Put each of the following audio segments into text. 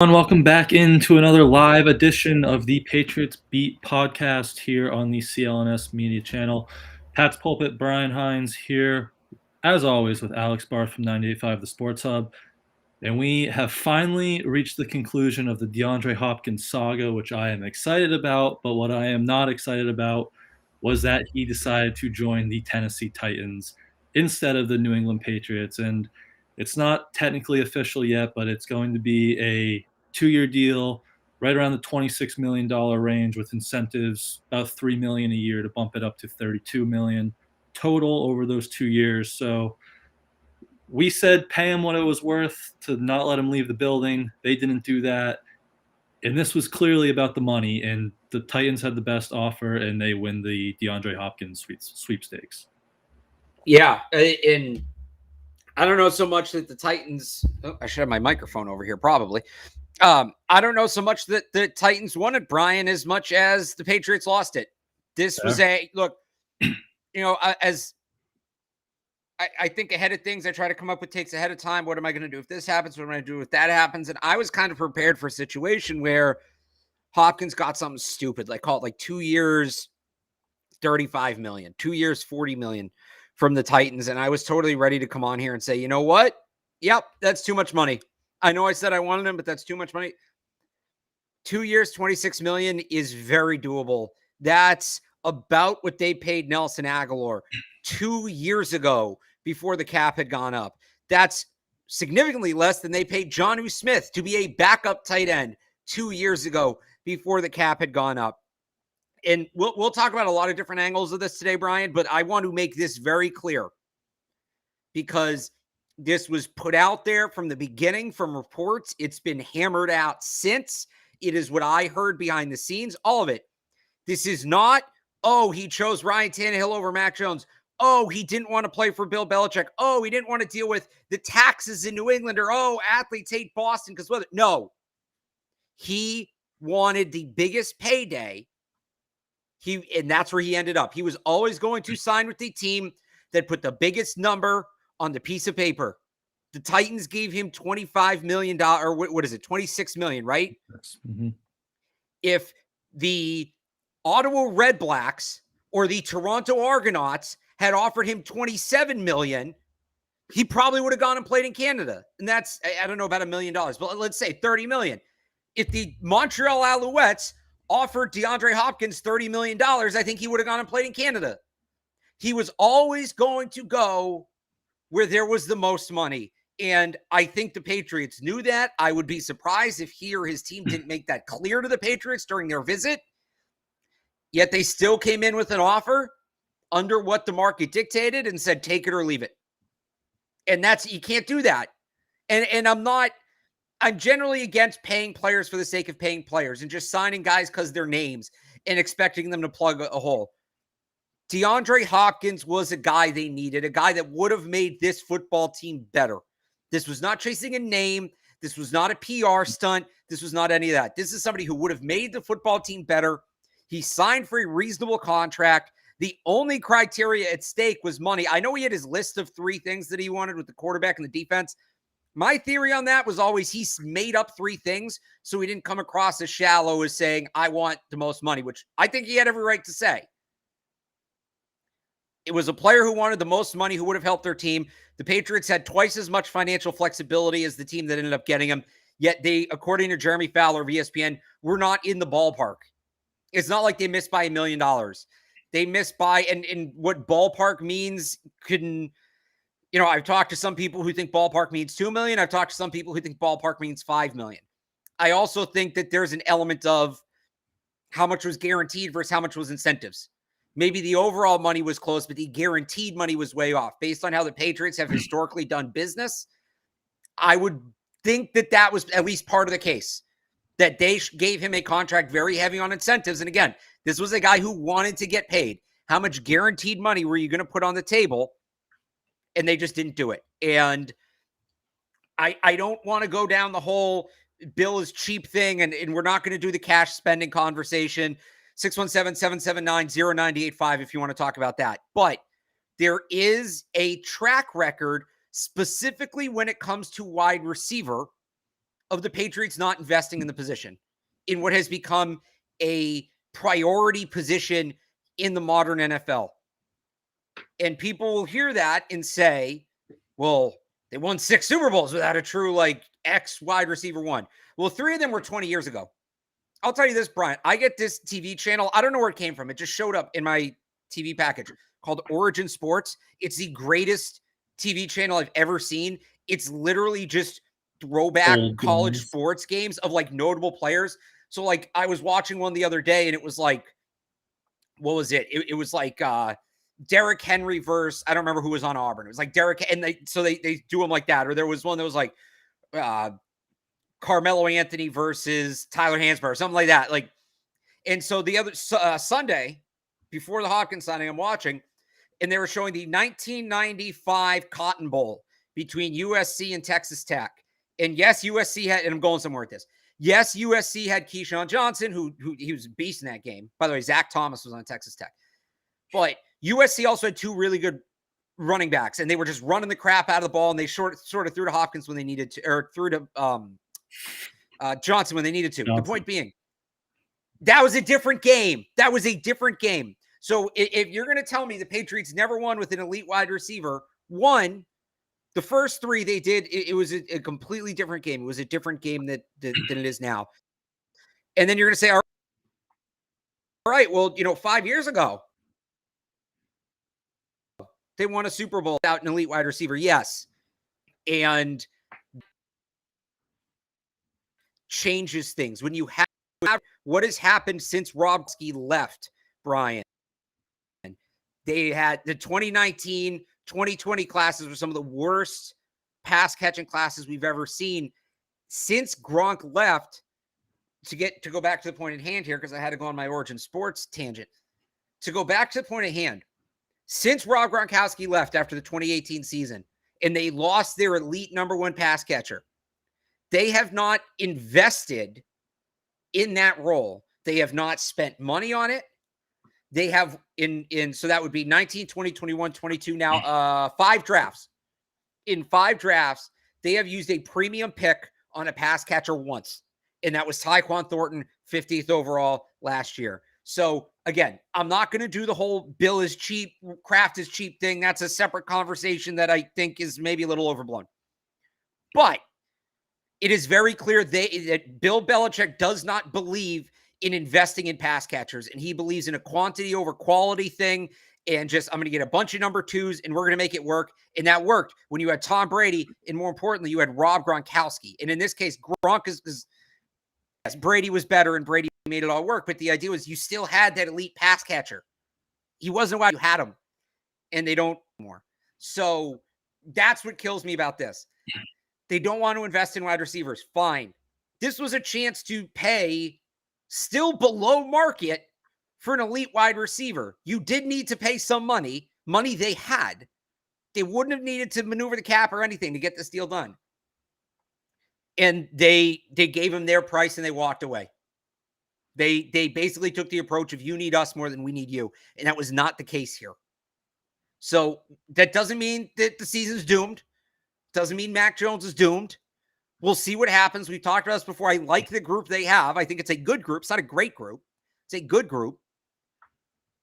And welcome back into another live edition of the Patriots Beat Podcast here on the CLNS media channel. Pat's Pulpit, Brian Hines here, as always, with Alex Barth from 98.5 The Sports Hub. And we have finally reached the conclusion of the DeAndre Hopkins saga, which I am excited about. But what I am not excited about was that he decided to join the Tennessee Titans instead of the New England Patriots. And it's not technically official yet, but it's going to be a 2-year deal right around the $26 million range with incentives, about $3 million a year to bump it up to $32 million total over those 2 years. So we said pay him what it was worth to not let him leave the building. They didn't do that. And this was clearly about the money, and the Titans had the best offer, and they win the DeAndre Hopkins sweepstakes. Yeah, and I don't know so much that the Titans – I should have my microphone over here probably. I don't know so much that the Titans wanted Brian as much as the Patriots lost it. This was a – look, as I think ahead of things, I try to come up with takes ahead of time. What am I going to do if this happens? What am I going to do if that happens? And I was kind of prepared for a situation where Hopkins got something stupid, like call it like 2 years, $35 million, 2 years, $40 million from the Titans. And I was totally ready to come on here and say, you know what? Yep, that's too much money. I know I said I wanted him, but that's too much money. 2 years, $26 million is very doable. That's about what they paid Nelson Aguilar 2 years ago before the cap had gone up. That's significantly less than they paid Jonnu Smith to be a backup tight end 2 years ago before the cap had gone up. And we'll talk about a lot of different angles of this today, Brian, but I want to make this very clear because this was put out there from the beginning from reports. It's been hammered out since. It is what I heard behind the scenes, all of it. This is not, oh, he chose Ryan Tannehill over Mac Jones. Oh, he didn't want to play for Bill Belichick. Oh, he didn't want to deal with the taxes in New England, or, oh, athletes hate Boston because of it. No. He wanted the biggest payday. And that's where he ended up. He was always going to sign with the team that put the biggest number on the piece of paper. The Titans gave him $25 million, or what is it, $26 million, right? Mm-hmm. If the Ottawa Red Blacks or the Toronto Argonauts had offered him $27 million, he probably would have gone and played in Canada. And that's, I don't know about $1 million, but let's say $30 million. If the Montreal Alouettes offered DeAndre Hopkins $30 million, I think he would have gone and played in Canada. He was always going to go where there was the most money. And I think the Patriots knew that. I would be surprised if he or his team didn't make that clear to the Patriots during their visit. Yet they still came in with an offer under what the market dictated and said, take it or leave it. And you can't do that. And I'm generally against paying players for the sake of paying players and just signing guys because they're names and expecting them to plug a hole. DeAndre Hopkins was a guy they needed, a guy that would have made this football team better. This was not chasing a name. This was not a PR stunt. This was not any of that. This is somebody who would have made the football team better. He signed for a reasonable contract. The only criteria at stake was money. I know he had his list of 3 things that he wanted with the quarterback and the defense. My theory on that was always he's made up 3 things so he didn't come across as shallow as saying, I want the most money, which I think he had every right to say. It was a player who wanted the most money, who would have helped their team. The Patriots had twice as much financial flexibility as the team that ended up getting him. Yet they, according to Jeremy Fowler of ESPN, were not in the ballpark. It's not like they missed by $1 million. They missed by, and what ballpark means I've talked to some people who think ballpark means $2 million. I've talked to some people who think ballpark means $5 million. I also think that there's an element of how much was guaranteed versus how much was incentives. Maybe the overall money was close, but the guaranteed money was way off. Based on how the Patriots have historically done business, I would think that was at least part of the case, that they gave him a contract very heavy on incentives. And again, this was a guy who wanted to get paid. How much guaranteed money were you going to put on the table? And they just didn't do it. And I don't want to go down the whole Bill is cheap thing, and we're not going to do the cash spending conversation. 617-779-0985 if you want to talk about that. But there is a track record, specifically when it comes to wide receiver, of the Patriots not investing in the position in what has become a priority position in the modern NFL. And people will hear that and say, well, they won 6 Super Bowls without a true like X wide receiver one. Well, 3 of them were 20 years ago. I'll tell you this, Brian. I get this TV channel. I don't know where it came from. It just showed up in my TV package called Origin Sports. It's the greatest TV channel I've ever seen. It's literally just throwback college sports games of like notable players. So like I was watching one the other day and it was like, what was it? It was like Derrick Henry versus, I don't remember who was on Auburn. It was like Derrick, and they do them like that. Or there was one that was like Carmelo Anthony versus Tyler Hansbrough or something like that. Like, and so the other Sunday before the Hopkins signing, I'm watching, and they were showing the 1995 Cotton Bowl between USC and Texas Tech. And yes, USC had, and I'm going somewhere with this. Yes, USC had Keyshawn Johnson, who he was a beast in that game. By the way, Zach Thomas was on Texas Tech. But USC also had 2 really good running backs, and they were just running the crap out of the ball, and they sort of threw to Hopkins when they needed to, or threw to Johnson when they needed to. The point being, that was a different game. That was a different game. So if you're going to tell me the Patriots never won with an elite wide receiver, one, the first 3 they did, it was a completely different game. It was a different game than it is now. And then you're going to say, all right, well, 5 years ago, they won a Super Bowl without an elite wide receiver. Yes. And changes things. When you have what has happened since Robski left, Brian, they had the 2019, 2020 classes were some of the worst pass catching classes we've ever seen since Gronk left. To go back to the point at hand here, because I had to go on my Origin Sports tangent. To go back to the point at hand, since Rob Gronkowski left after the 2018 season and they lost their elite number 1 pass catcher, they have not invested in that role. They have not spent money on it. They have so that would be 19, 20, 21, 22 now, 5 drafts. In 5 drafts, they have used a premium pick on a pass catcher once. And that was Tyquan Thornton, 50th overall last year. So again, I'm not going to do the whole Bill is cheap, Kraft is cheap thing. That's a separate conversation that I think is maybe a little overblown. But it is very clear that Bill Belichick does not believe in investing in pass catchers, and he believes in a quantity over quality thing. And just, I'm going to get a bunch of number 2s and we're going to make it work. And that worked when you had Tom Brady. And more importantly, you had Rob Gronkowski. And in this case, Gronk is yes, Brady was better and Brady made it all work. But the idea was you still had that elite pass catcher. He wasn't why you had him, and they don't anymore. So that's what kills me about this. They don't want to invest in wide receivers. Fine. This was a chance to pay still below market for an elite wide receiver. You did need to pay some money they had. They wouldn't have needed to maneuver the cap or anything to get this deal done. And they gave him their price and they walked away. They basically took the approach of you need us more than we need you. And that was not the case here. So that doesn't mean that the season's doomed. Doesn't mean Mac Jones is doomed. We'll see what happens. We've talked about this before. I like the group they have. I think it's a good group. It's not a great group. It's a good group.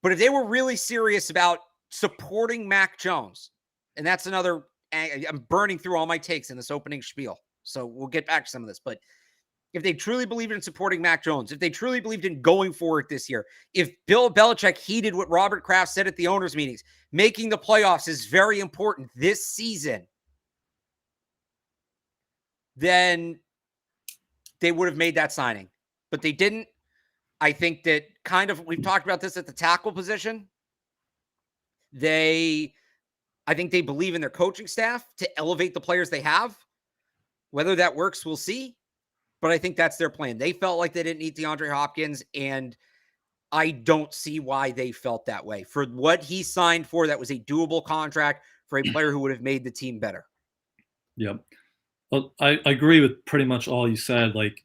But if they were really serious about supporting Mac Jones, and that's another, I'm burning through all my takes in this opening spiel. So we'll get back to some of this. But if they truly believed in supporting Mac Jones, if they truly believed in going for it this year, if Bill Belichick heeded what Robert Kraft said at the owners' meetings, making the playoffs is very important this season, then they would have made that signing. But they didn't. I think that we've talked about this at the tackle position. I think they believe in their coaching staff to elevate the players they have. Whether that works, we'll see. But I think that's their plan. They felt like they didn't need DeAndre Hopkins, and I don't see why they felt that way. For what he signed for, that was a doable contract for a player who would have made the team better. Yep. Well, I agree with pretty much all you said. Like,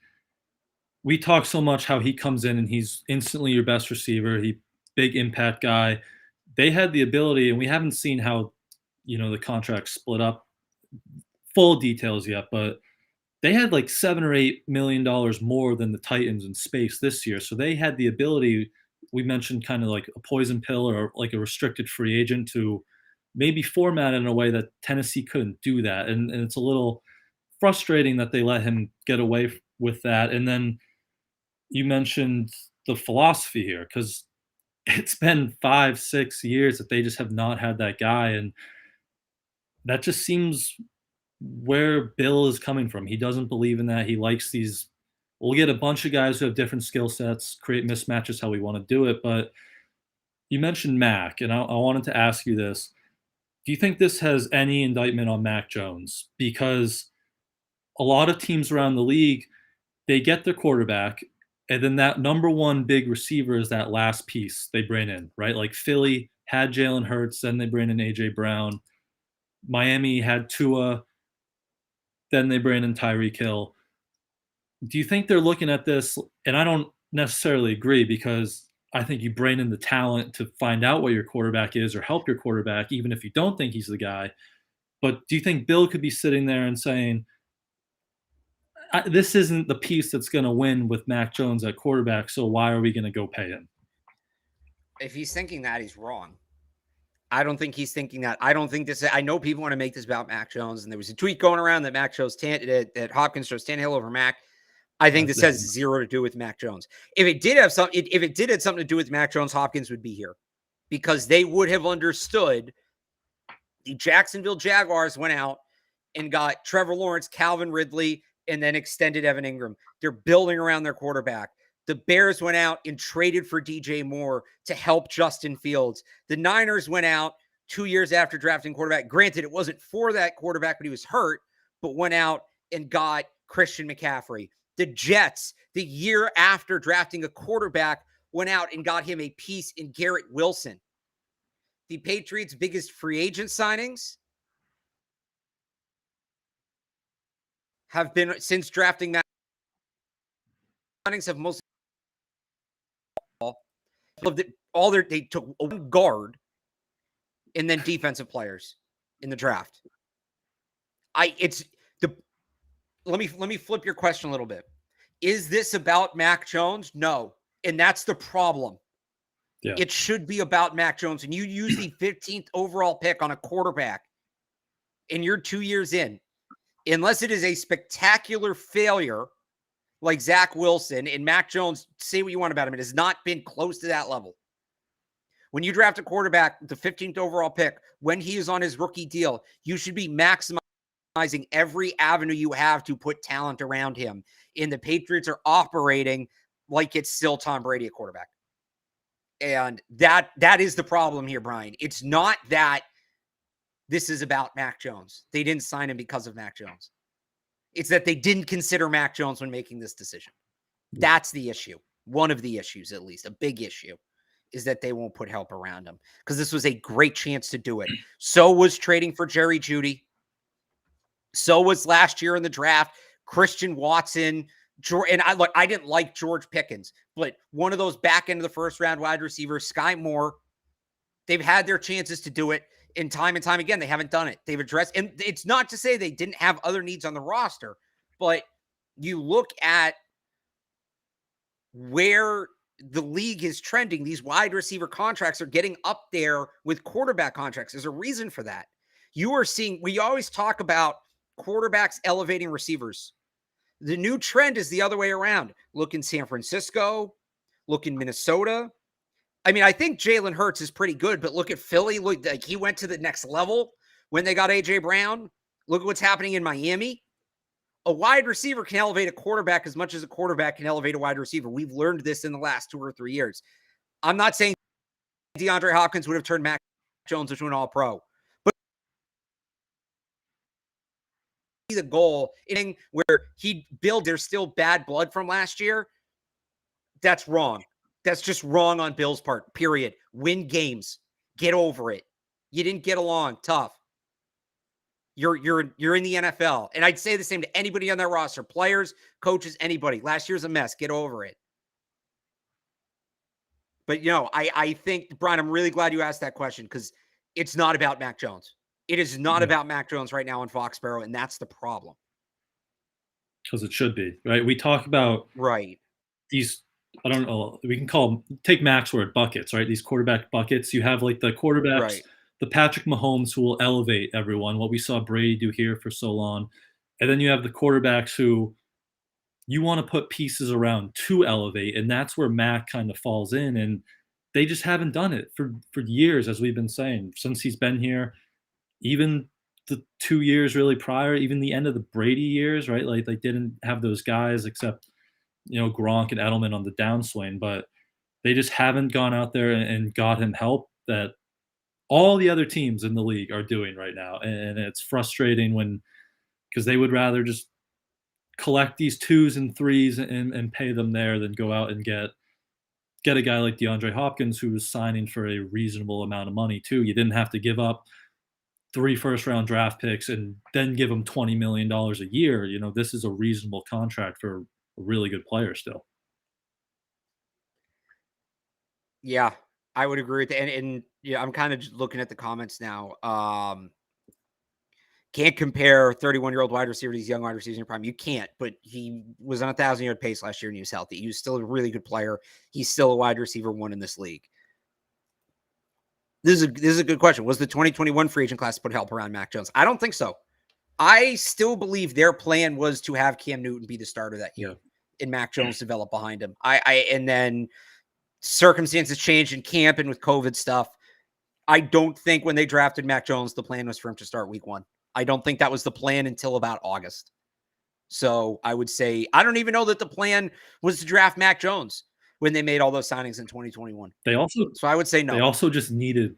we talk so much how he comes in and he's instantly your best receiver. He big impact guy. They had the ability, and we haven't seen how, the contract split up full details yet, but they had like $7 or $8 million more than the Titans in space this year. So they had the ability, we mentioned kind of like a poison pill or like a restricted free agent, to maybe format in a way that Tennessee couldn't do that. And it's a little frustrating that they let him get away with that. And then you mentioned the philosophy here, because it's been 5-6 years that they just have not had that guy. And that just seems where Bill is coming from. He doesn't believe in that. He likes these. We'll get a bunch of guys who have different skill sets, create mismatches how we want to do it. But you mentioned Mac, and I wanted to ask you this. Do you think this has any indictment on Mac Jones? Because a lot of teams around the league, they get their quarterback, and then that number one big receiver is that last piece they bring in, right? Like Philly had Jalen Hurts, then they bring in A.J. Brown. Miami had Tua, then they bring in Tyreek Hill. Do you think they're looking at this? And I don't necessarily agree, because I think you bring in the talent to find out what your quarterback is or help your quarterback, even if you don't think he's the guy. But do you think Bill could be sitting there and saying, this isn't the piece that's going to win with Mac Jones at quarterback, so why are we going to go pay him? If he's thinking that, he's wrong. I don't think he's thinking that. I don't think this. I know people want to make this about Mac Jones, and there was a tweet going around that that Hopkins chose Tannehill over Mac. I think this has zero to do with Mac Jones. If it did have something to do with Mac Jones, Hopkins would be here, because they would have understood. The Jacksonville Jaguars went out and got Trevor Lawrence, Calvin Ridley, and then extended Evan Ingram. They're building around their quarterback. The Bears went out and traded for DJ Moore to help Justin Fields. The Niners went out 2 years after drafting quarterback. Granted, it wasn't for that quarterback, but he was hurt, but went out and got Christian McCaffrey. The Jets, the year after drafting a quarterback, went out and got him a piece in Garrett Wilson. The Patriots' biggest free agent signings have been, since drafting Matt, signings have mostly they took one guard and then defensive players in the draft. Let me flip your question a little bit. Is this about Mac Jones? No. And that's the problem. Yeah. It should be about Mac Jones. And you use the 15th overall pick on a quarterback and you're 2 years in. Unless it is a spectacular failure like Zach Wilson, and Mac Jones, say what you want about him, it has not been close to that level. When you draft a quarterback, the 15th overall pick, when he is on his rookie deal, you should be maximizing every avenue you have to put talent around him. And the Patriots are operating like it's still Tom Brady at quarterback. And that is the problem here, Brian. It's not that this is about Mac Jones. They didn't sign him because of Mac Jones. It's that they didn't consider Mac Jones when making this decision. That's the issue. One of the issues, at least, a big issue, is that they won't put help around him, because this was a great chance to do it. So was trading for Jerry Jeudy. So was last year in the draft, Christian Watson. And I didn't like George Pickens, but one of those back end of the first round wide receivers, Sky Moore, they've had their chances to do it. And time again, they haven't done it. They've addressed, and it's not to say they didn't have other needs on the roster, but you look at where the league is trending. These wide receiver contracts are getting up there with quarterback contracts. There's a reason for that. You are seeing, we always talk about quarterbacks elevating receivers. The new trend is the other way around. Look in San Francisco, look in Minnesota. I mean, I think Jalen Hurts is pretty good, but look at Philly. Look, like, he went to the next level when they got A.J. Brown. Look at what's happening in Miami. A wide receiver can elevate a quarterback as much as a quarterback can elevate a wide receiver. We've learned this in the last 2 or 3 years. I'm not saying DeAndre Hopkins would have turned Mac Jones into an all-pro, but the goal in where he built, there's still bad blood from last year. That's wrong. That's just wrong on Bill's part, period. Win games. Get over it. You didn't get along. Tough. You're in the NFL. And I'd say the same to anybody on that roster. Players, coaches, anybody. Last year's a mess. Get over it. But, I think, Brian, I'm really glad you asked that question, because it's not about Mac Jones. It is not about Mac Jones right now in Foxborough, and that's the problem. because it should be, right? We talk about Right. these, I don't know, we can call them, take Mac's word, buckets, right? These quarterback buckets. You have like the quarterbacks, Right. the Patrick Mahomes who will elevate everyone, what we saw Brady do here for so long. And then you have the quarterbacks who you want to put pieces around to elevate, and that's where Mac kind of falls in. And they just haven't done it for years, as we've been saying, since he's been here. Even the 2 years really prior, even the end of the Brady years, right? Like they didn't have those guys except Gronk and Edelman on the downswing, but they just haven't gone out there and got him help that all the other teams in the league are doing right now. And it's frustrating when because they would rather just collect these twos and threes and pay them there than go out and get a guy like DeAndre Hopkins who was signing for a reasonable amount of money too. You didn't have to give up 3 first-round draft picks and then give him $20 million a year. This is a reasonable contract for a really good player still. Yeah, I would agree with that. And yeah, I'm kind of just looking at the comments now. Can't compare 31-year-old wide receiver to these young wide receivers in prime. You can't, but he was on a 1,000-yard pace last year and he was healthy. He was still a really good player. He's still a wide receiver 1 in this league. This is a good question. Was the 2021 free agent class put help around Mac Jones? I don't think so. I still believe their plan was to have Cam Newton be the starter that year and Mac Jones develop behind him. And then circumstances changed in camp and with COVID stuff. I don't think when they drafted Mac Jones, the plan was for him to start week 1. I don't think that was the plan until about August. So I would say, I don't even know that the plan was to draft Mac Jones when they made all those signings in 2021. So I would say no. They also just needed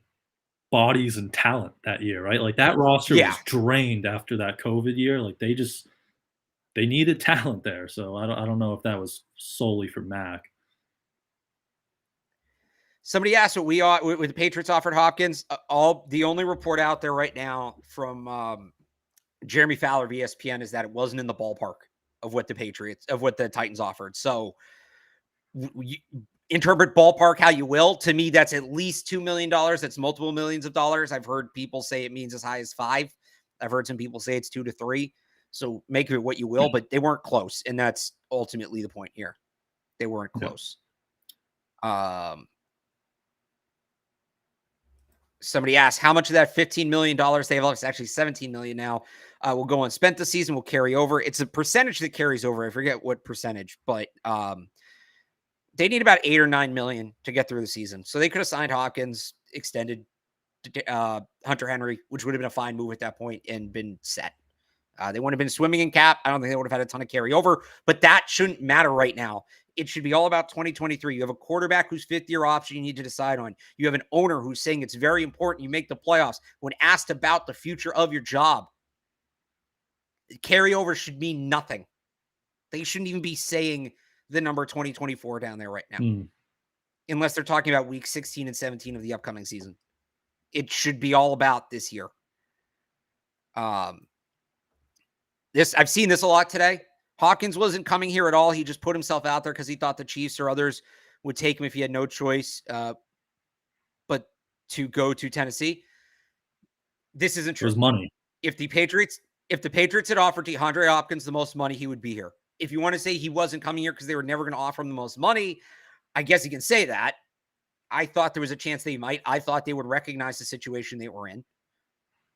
bodies and talent that year, right? Like that roster was drained after that COVID year. Like they needed talent there. So I don't know if that was solely for Mac. Somebody asked what we are with the Patriots offered Hopkins. The only report out there right now from Jeremy Fowler of ESPN is that it wasn't in the ballpark of what the Titans offered. So you interpret ballpark how you will. To me, that's at least $2 million. That's multiple millions of dollars. I've heard people say it means as high as 5. I've heard some people say it's 2 to 3. So make of it what you will, but they weren't close. And that's ultimately the point here. They weren't close. Somebody asked how much of that $15 million they have left, it's actually $17 million now, will go unspent this season, will carry over. It's a percentage that carries over. I forget what percentage, but they need about 8 or 9 million to get through the season. So they could have signed Hopkins, extended Hunter Henry, which would have been a fine move at that point and been set. They wouldn't have been swimming in cap. I don't think they would have had a ton of carryover, but that shouldn't matter right now. It should be all about 2023. You have a quarterback who's 5th-year option you need to decide on. You have an owner who's saying it's very important you make the playoffs. When asked about the future of your job, carryover should mean nothing. They shouldn't even be saying the number 2024 down there right now, unless they're talking about week 16 and 17 of the upcoming season. It should be all about this year. I've seen this a lot today. Hawkins wasn't coming here at all. He just put himself out there because he thought the Chiefs or others would take him if he had no choice but to go to Tennessee. This isn't true. It was money. If the Patriots had offered DeAndre Hopkins the most money, he would be here. If you want to say he wasn't coming here because they were never going to offer him the most money, I guess you can say that. I thought there was a chance they might. I thought they would recognize the situation they were in.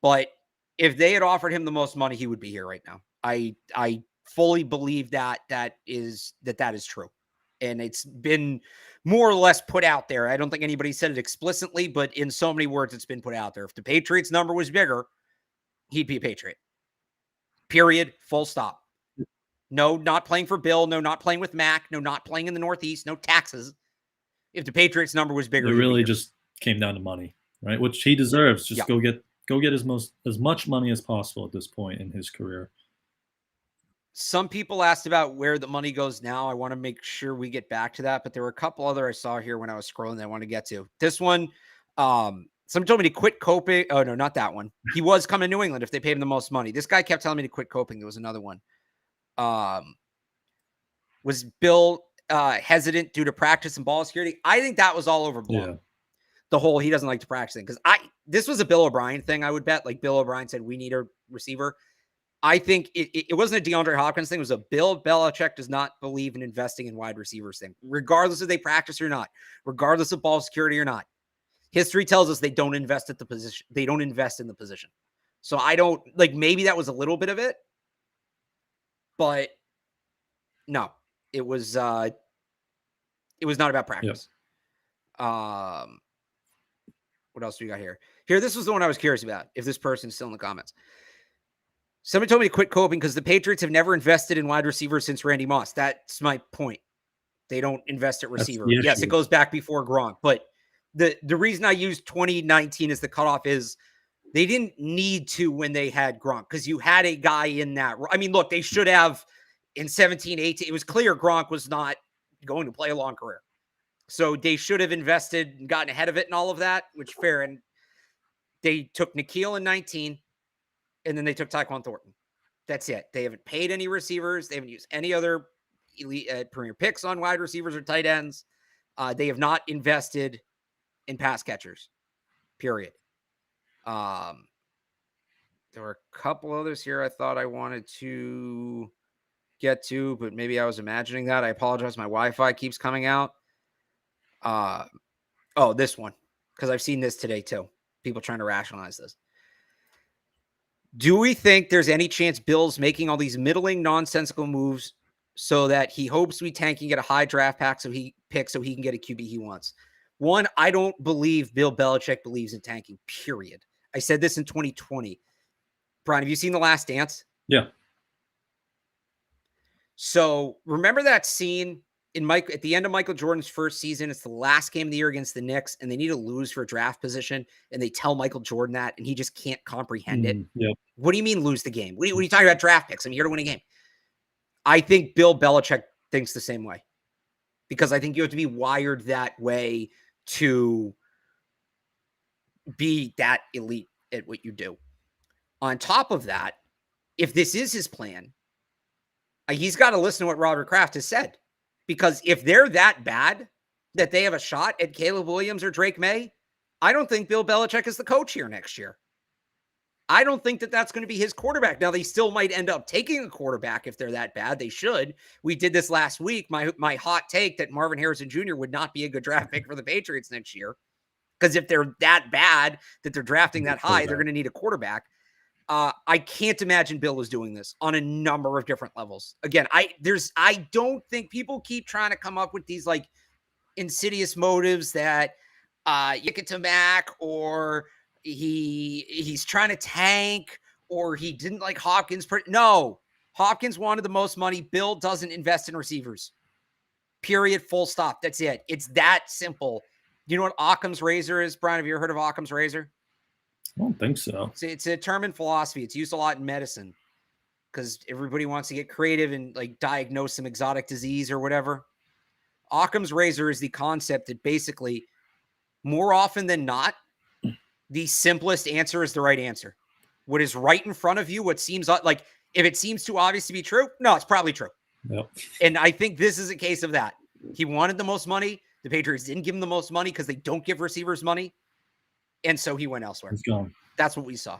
But if they had offered him the most money, he would be here right now. I fully believe that is true. And it's been more or less put out there. I don't think anybody said it explicitly, but in so many words, it's been put out there. If the Patriots number was bigger, he'd be a Patriot. Period. Full stop. No, not playing for Bill. No, not playing with Mac. No, not playing in the Northeast. No taxes. If the Patriots number was bigger, it really just came down to money, right? Which he deserves. Just go get as much money as possible at this point in his career. Some people asked about where the money goes now. I want to make sure we get back to that, but there were a couple other I saw here when I was scrolling that I want to get to. This one, someone told me to quit coping. Oh, no, not that one. He was coming to New England if they paid him the most money. This guy kept telling me to quit coping. There was another one. Was Bill hesitant due to practice and ball security? I think that was all overblown. Yeah. The whole he doesn't like to practice thing. Because this was a Bill O'Brien thing, I would bet. Like Bill O'Brien said, we need a receiver. I think it wasn't a DeAndre Hopkins thing. It was a Bill Belichick does not believe in investing in wide receivers thing, regardless if they practice or not, regardless of ball security or not. History tells us they don't invest at the position. They don't invest in the position. So I don't like, maybe that was a little bit of it, but no, it was not about practice. Yep. What else do we got here? This was the one I was curious about. If this person's still in the comments. Somebody told me to quit coping because the Patriots have never invested in wide receivers since Randy Moss. That's my point. They don't invest at receiver. Yes, it goes back before Gronk. But the reason I used 2019 as the cutoff is they didn't need to when they had Gronk because you had a guy in that. I mean, look, they should have in 17, 18. It was clear Gronk was not going to play a long career. So they should have invested and gotten ahead of it and all of that, which fair. And they took Nikhil in 19. And then they took Tyquan Thornton. That's it. They haven't paid any receivers. They haven't used any other elite premier picks on wide receivers or tight ends. They have not invested in pass catchers, period. There were a couple others here I thought I wanted to get to, but maybe I was imagining that. I apologize. My Wi-Fi keeps coming out. This one, because I've seen this today too. People trying to rationalize this. Do we think there's any chance Bill's making all these middling, nonsensical moves so that he hopes we tank and get a high draft pack so he can get a QB he wants? One, I don't believe Bill Belichick believes in tanking, period. I said this in 2020. Brian, have you seen The Last Dance? Yeah. So remember that scene at the end of Michael Jordan's first season? It's the last game of the year against the Knicks, and they need to lose for a draft position, and they tell Michael Jordan that, and he just can't comprehend it. Yep. What do you mean lose the game? What are you talking about draft picks? I'm here to win a game. I think Bill Belichick thinks the same way because I think you have to be wired that way to be that elite at what you do. On top of that, if this is his plan, he's got to listen to what Robert Kraft has said. Because if they're that bad that they have a shot at Caleb Williams or Drake May, I don't think Bill Belichick is the coach here next year. I don't think that that's going to be his quarterback. Now, they still might end up taking a quarterback if they're that bad. They should. We did this last week. My hot take that Marvin Harrison Jr. would not be a good draft pick for the Patriots next year. Because if they're that bad that they're drafting that high, they're going to need a quarterback. I can't imagine Bill is doing this on a number of different levels. Again, I don't think people keep trying to come up with these like insidious motives that Yick it to Mac or he's trying to tank or he didn't like Hopkins. No, Hopkins wanted the most money. Bill doesn't invest in receivers. Period. Full stop. That's it. It's that simple. You know what Occam's razor is, Brian? Have you ever heard of Occam's razor? I don't think so. It's a term in philosophy. It's used a lot in medicine because everybody wants to get creative and like diagnose some exotic disease or whatever. Occam's razor is the concept that basically more often than not, the simplest answer is the right answer. What is right in front of you, what seems like if it seems too obvious to be true, no, it's probably true. Yep. And I think this is a case of that. He wanted the most money. The Patriots didn't give him the most money because they don't give receivers money. And so he went elsewhere. He's gone. That's what we saw.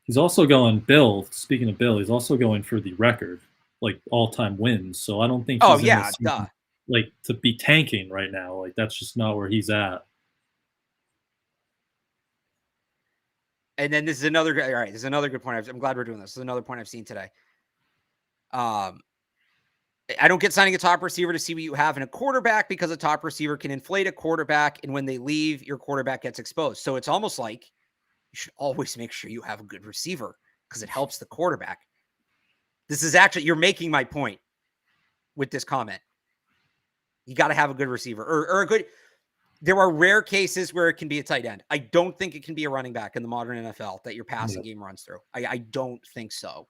He's also going, Bill, speaking of Bill, he's also going for the record, like all-time wins. So I don't think he's like to be tanking right now. Like that's just not where he's at. And then this is another good, all right, this is another good point. I'm glad we're doing this. This is another point I've seen today. I don't get signing a top receiver to see what you have in a quarterback because a top receiver can inflate a quarterback. And when they leave, your quarterback gets exposed. So it's almost like you should always make sure you have a good receiver because it helps the quarterback. This is actually, you're making my point with this comment. You got to have a good receiver or a good, there are rare cases where it can be a tight end. I don't think it can be a running back in the modern NFL that your passing game runs through. I don't think so.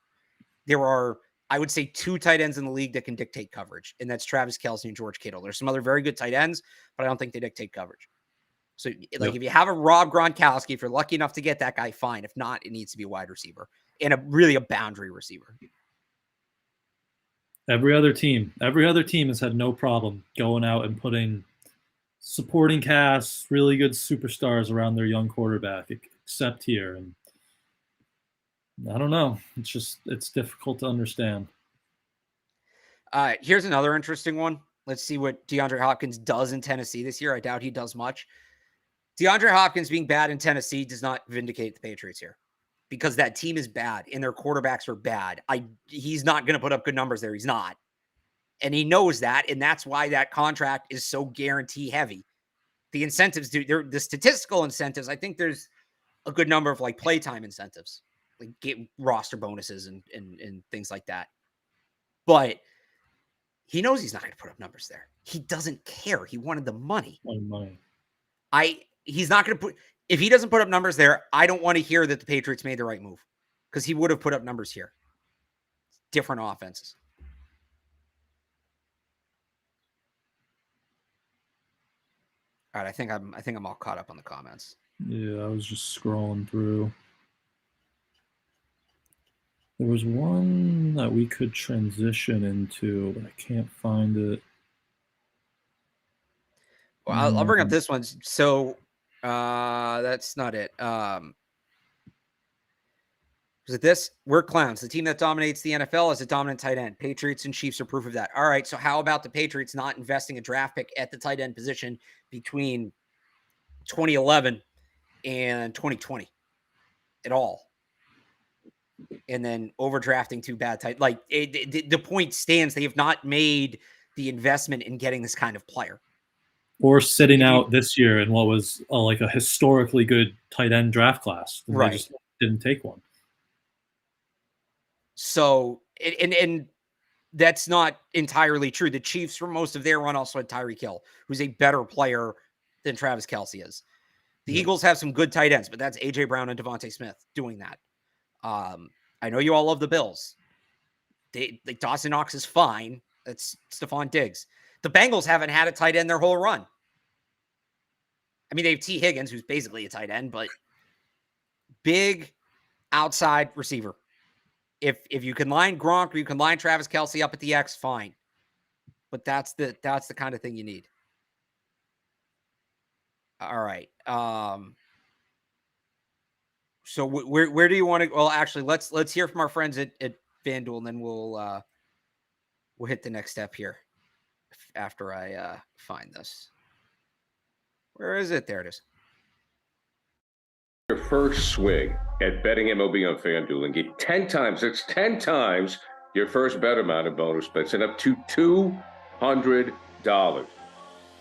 There are, I would say, 2 tight ends in the league that can dictate coverage, and that's Travis Kelce and George Kittle. There's some other very good tight ends, but I don't think they dictate coverage. So, like, if you have a Rob Gronkowski, if you're lucky enough to get that guy, fine. If not, it needs to be a wide receiver and a boundary receiver. Every other team has had no problem going out and putting supporting casts, really good superstars around their young quarterback, except here. And I don't know. It's difficult to understand. Here's another interesting one. Let's see what DeAndre Hopkins does in Tennessee this year. I doubt he does much. DeAndre Hopkins being bad in Tennessee does not vindicate the Patriots here, because that team is bad and their quarterbacks are bad. He's not going to put up good numbers there. He's not. And he knows that, and that's why that contract is so guarantee heavy. The incentives the statistical incentives. I think there's a good number of like playtime incentives, like get roster bonuses and things like that. But he knows he's not going to put up numbers there. He doesn't care. He wanted the money. He's not going to put, if he doesn't put up numbers there, I don't want to hear that the Patriots made the right move, because he would have put up numbers here. Different offenses. All right, I think I'm all caught up on the comments. Yeah, I was just scrolling through. There was one that we could transition into, but I can't find it. Well, I'll bring up this one. So that's not it. Is it this? We're clowns. The team that dominates the NFL is a dominant tight end. Patriots and Chiefs are proof of that. All right, so how about the Patriots not investing a draft pick at the tight end position between 2011 and 2020 at all? And then overdrafting two bad tight. Like, the point stands. They have not made the investment in getting this kind of player. Or sitting out this year in what was like a historically good tight end draft class. Right. They just didn't take one. So, and that's not entirely true. The Chiefs, for most of their run, also had Tyreek Hill, who's a better player than Travis Kelce is. The Eagles have some good tight ends, but that's A.J. Brown and Devontae Smith doing that. I know you all love the Bills. Dawson Knox is fine. That's Stephon Diggs. The Bengals haven't had a tight end their whole run. I mean, they have T. Higgins, who's basically a tight end, but big outside receiver. If you can line Gronk or you can line Travis Kelce up at the X, fine. But that's the kind of thing you need. All right. So where do you want to? Well, actually, let's hear from our friends at FanDuel, and then we'll hit the next step here after I find this. Where is it? There it is. Your first swing at betting MLB on FanDuel and get 10 times. That's 10 times your first bet amount of bonus bets and up to $200.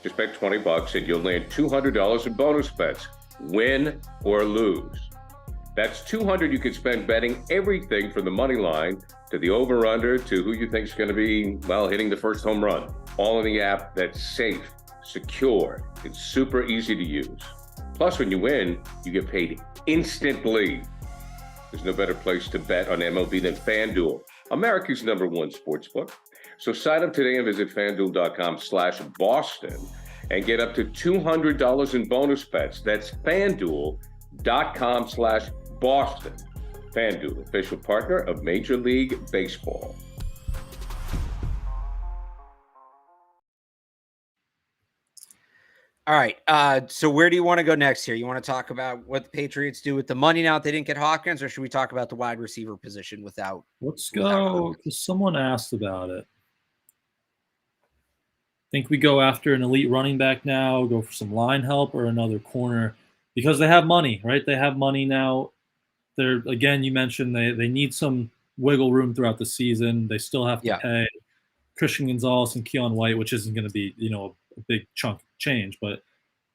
Just bet $20 and you'll land $200 in bonus bets, win or lose. That's $200 you could spend betting everything from the money line to the over-under to who you think is going to be, well, hitting the first home run. All in the app that's safe, secure, it's super easy to use. Plus, when you win, you get paid instantly. There's no better place to bet on MLB than FanDuel, America's #1 sportsbook. So sign up today and visit FanDuel.com/Boston and get up to $200 in bonus bets. That's FanDuel.com/Boston. FanDuel, official partner of Major League Baseball. All right. So where do you want to go next here? You want to talk about what the Patriots do with the money now that they didn't get Hopkins, or should we talk about the wide receiver position without? Let's go, because someone asked about it. Think we go after an elite running back now, go for some line help or another corner, because they have money, right? They have money now. They're, again, you mentioned they need some wiggle room throughout the season. They still have to pay Christian Gonzalez and Keon White, which isn't going to be, a big chunk of change, but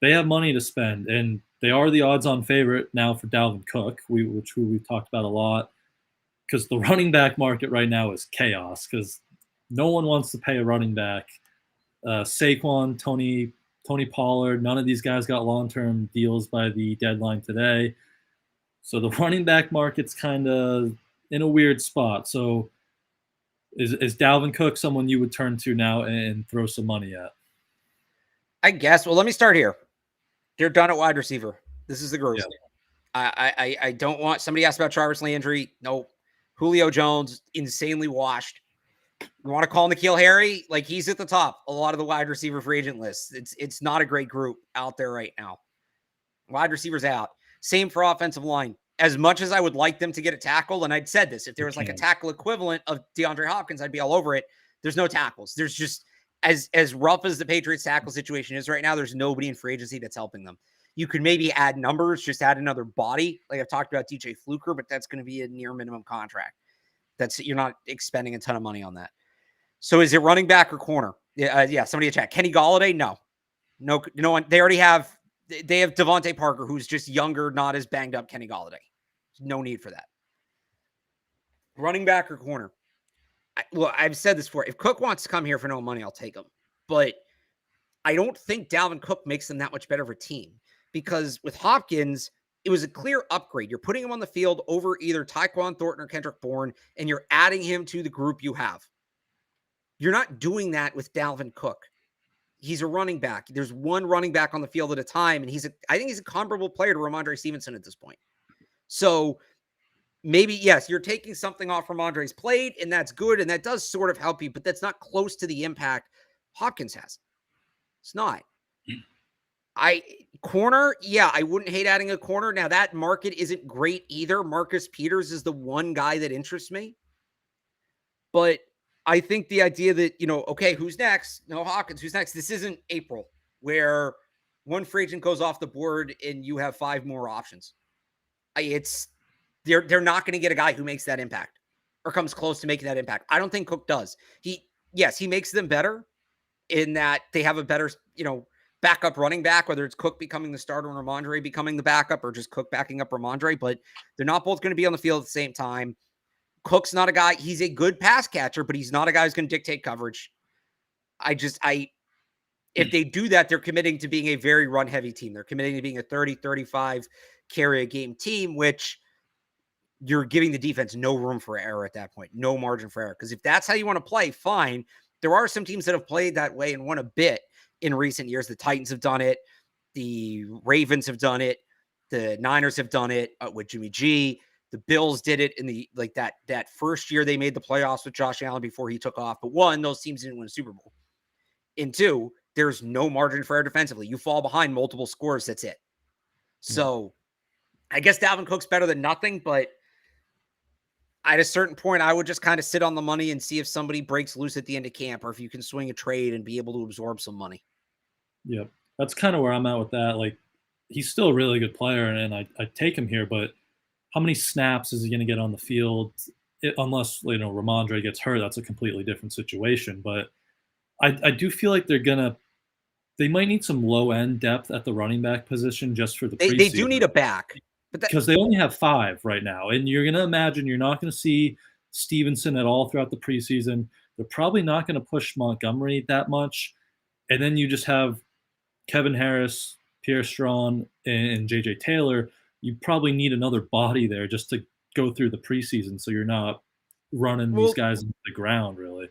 they have money to spend, and they are the odds-on favorite now for Dalvin Cook, which we've talked about a lot, because the running back market right now is chaos, because no one wants to pay a running back. Saquon, Tony Pollard, none of these guys got long-term deals by the deadline today. So the running back market's kind of in a weird spot. So is Dalvin Cook someone you would turn to now and throw some money at? I guess. Well, let me start here. They're done at wide receiver. This is the group. Yeah. I don't want, somebody asked about Travis Landry. Nope. Julio Jones, insanely washed. You want to call N'Keal Harry? Like, he's at the top. A lot of the wide receiver free agent lists. It's not a great group out there right now. Wide receivers out. Same for offensive line. as much as I would like them to get a tackle, and I'd said this, if there was like a tackle equivalent of DeAndre Hopkins, I'd be all over it. There's no tackles. There's just, as rough as the Patriots tackle situation is right now, there's nobody in free agency that's helping them. You could maybe add numbers, just add another body. Like I've talked about DJ Fluker, but that's going to be a near minimum contract. You're not expending a ton of money on that. So is it running back or corner? Yeah. Somebody in chat. Kenny Golladay? No one. They have Devontae Parker, who's just younger, not as banged up Kenny Golladay. No need for that. Running back or corner? Well, I've said this before. If Cook wants to come here for no money, I'll take him. But I don't think Dalvin Cook makes them that much better of a team, because with Hopkins, it was a clear upgrade. You're putting him on the field over either Tyquan Thornton or Kendrick Bourne, and you're adding him to the group you have. You're not doing that with Dalvin Cook. He's a running back. There's one running back on the field at a time, and I think he's a comparable player to Ramondre Stevenson at this point. So maybe, yes, you're taking something off Ramondre's plate, and that's good, and that does sort of help you, but that's not close to the impact Hopkins has. It's not. Corner, yeah, I wouldn't hate adding a corner. Now, that market isn't great either. Marcus Peters is the one guy that interests me. But I think the idea that, okay, who's next? No, Hopkins, who's next? This isn't April, where one free agent goes off the board and you have 5 more options. They're not going to get a guy who makes that impact or comes close to making that impact. I don't think Cook does. He makes them better in that they have a better, backup running back, whether it's Cook becoming the starter and Ramondre becoming the backup, or just Cook backing up Ramondre, but they're not both going to be on the field at the same time. Cook's not a guy, he's a good pass catcher, but he's not a guy who's going to dictate coverage. If they do that, they're committing to being a very run heavy team. They're committing to being a 30-35 carry a game team, which you're giving the defense no room for error at that point, no margin for error. Because if that's how you want to play, fine. There are some teams that have played that way and won a bit in recent years. The Titans have done it. The Ravens have done it. The Niners have done it with Jimmy G. The Bills did it in that first year they made the playoffs with Josh Allen before he took off. But 1, those teams didn't win a Super Bowl. And 2, there's no margin for error defensively. You fall behind multiple scores, that's it. So I guess Dalvin Cook's better than nothing, but at a certain point, I would just kind of sit on the money and see if somebody breaks loose at the end of camp, or if you can swing a trade and be able to absorb some money. Yeah, that's kind of where I'm at with that. Like, he's still a really good player, and I take him here, but how many snaps is he going to get on the field? Unless, Ramondre gets hurt, that's a completely different situation. But I do feel like they might need some low-end depth at the running back position just for the preseason. They do need a back. Because they only have 5 right now. And you're going to imagine you're not going to see Stevenson at all throughout the preseason. They're probably not going to push Montgomery that much. And then you just have Kevin Harris, Pierre Strong, and J.J. Taylor. You probably need another body there just to go through the preseason, so you're not running these guys into the ground, really.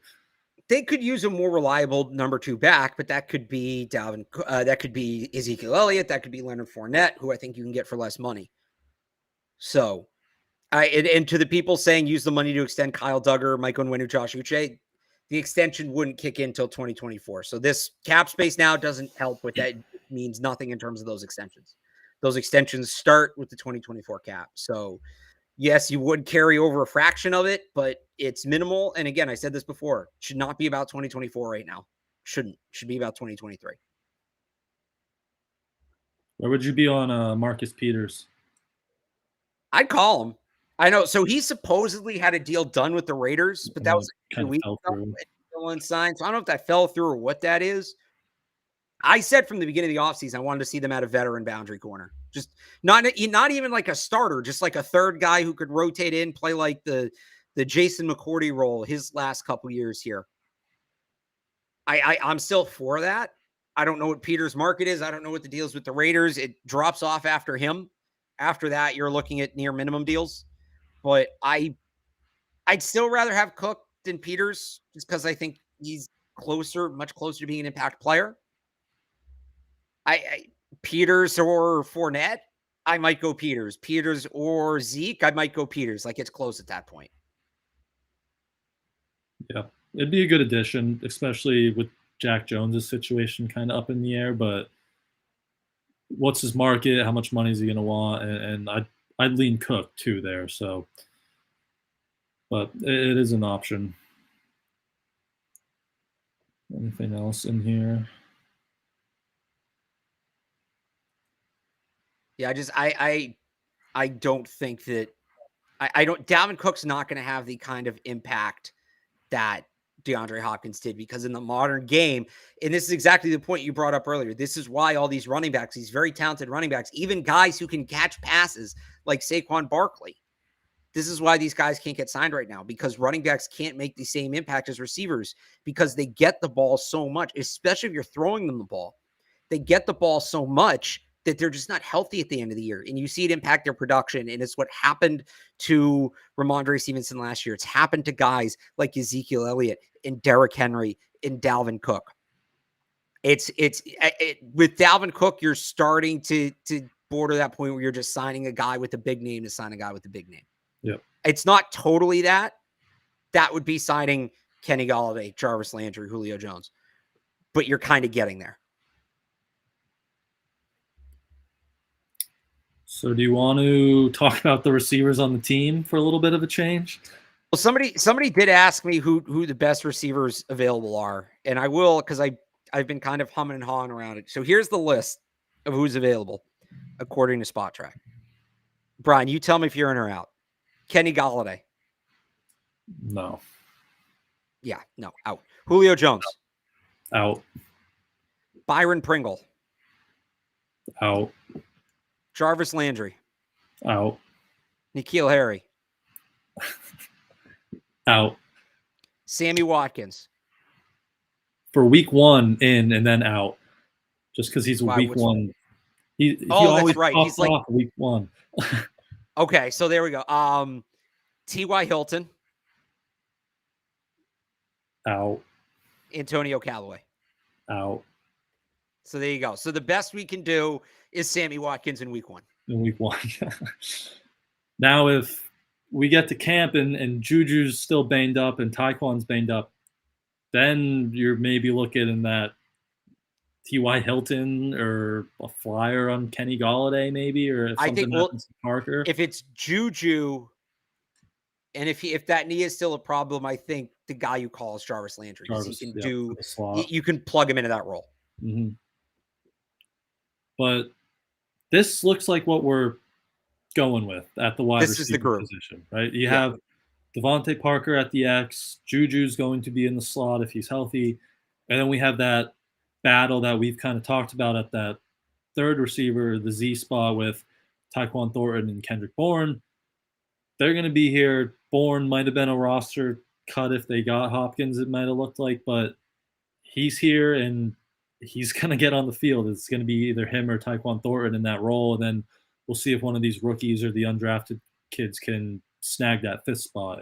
They could use a more reliable number 2 back, but that could be that could be Ezekiel Elliott. That could be Leonard Fournette, who I think you can get for less money. So, and to the people saying use the money to extend Kyle Duggar, Mike Onwenu, Josh Uche, the extension wouldn't kick in until 2024. So this cap space now doesn't help with that. It means nothing in terms of those extensions. Those extensions start with the 2024 cap. So yes, you would carry over a fraction of it, but it's minimal. And again, I said this before, it should not be about 2024 right now. Should be about 2023. Where would you be on Marcus Peters? I'd call him. I know. So he supposedly had a deal done with the Raiders, but that was a week ago. So I don't know if that fell through or what that is. I said from the beginning of the offseason, I wanted to see them at a veteran boundary corner. Just not even like a starter, just like a third guy who could rotate in, play like the Jason McCourty role his last couple years here. I'm still for that. I don't know what Peters' market is. I don't know what the deal is with the Raiders. It drops off after him. After that, you're looking at near minimum deals. But I'd still rather have Cook than Peters, just because I think he's much closer to being an impact player. Peters or Fournette, I might go Peters. Peters or Zeke, I might go Peters. Like, it's close at that point. Yeah, it'd be a good addition, especially with Jack Jones's situation kind of up in the air. But what's his market? How much money is he going to want? And I'd lean Cook too there. So, but it is an option. Anything else in here? Yeah, I don't think that I don't. Dalvin Cook's not going to have the kind of impact that DeAndre Hopkins did, because in the modern game, and this is exactly the point you brought up earlier, this is why all these running backs, these very talented running backs, even guys who can catch passes like Saquon Barkley, this is why these guys can't get signed right now, because running backs can't make the same impact as receivers, because they get the ball so much, especially if you're throwing them the ball. They get the ball so much that they're just not healthy at the end of the year. And you see it impact their production. And it's what happened to Ramondre Stevenson last year. It's happened to guys like Ezekiel Elliott and Derrick Henry and Dalvin Cook. It's with Dalvin Cook, you're starting to border that point where you're just signing a guy with a big name to sign a guy with a big name. Yep. It's not totally that. That would be signing Kenny Golladay, Jarvis Landry, Julio Jones. But you're kind of getting there. So do you want to talk about the receivers on the team for a little bit of a change? Well, somebody did ask me who the best receivers available are, and I will, because I've been kind of humming and hawing around it. So here's the list of who's available according to Spot Track. Brian, you tell me if you're in or out. Kenny Golladay. No. Yeah, no, out. Julio Jones. Out. Byron Pringle. Out. Jarvis Landry. Out. N'Keal Harry. Out. Sammy Watkins. For week one in and then out. Just because he's a week one. He always that's right. He's like week one. Okay, so there we go. T.Y. Hilton. Out. Antonio Callaway. Out. So there you go. So the best we can do is Sammy Watkins in week one. In week one. Now, if we get to camp and Juju's still banged up and Tyquan's banged up, then you're maybe looking in that T.Y. Hilton or a flyer on Kenny Golladay, maybe, or if something happens to Parker. If it's Juju, and if that knee is still a problem, I think the guy you call is Jarvis Landry. You can plug him into that role. Mm-hmm. But this looks like what we're going with at the wide receiver position, right? You have Devontae Parker at the X. Juju's going to be in the slot if he's healthy. And then we have that battle that we've kind of talked about at that third receiver, the Z spot with Tyquan Thornton and Kendrick Bourne. They're going to be here. Bourne might have been a roster cut if they got Hopkins, it might have looked like, but he's here and he's going to get on the field. It's going to be either him or Tyquan Thornton in that role, and then we'll see if one of these rookies or the undrafted kids can snag that fifth spot,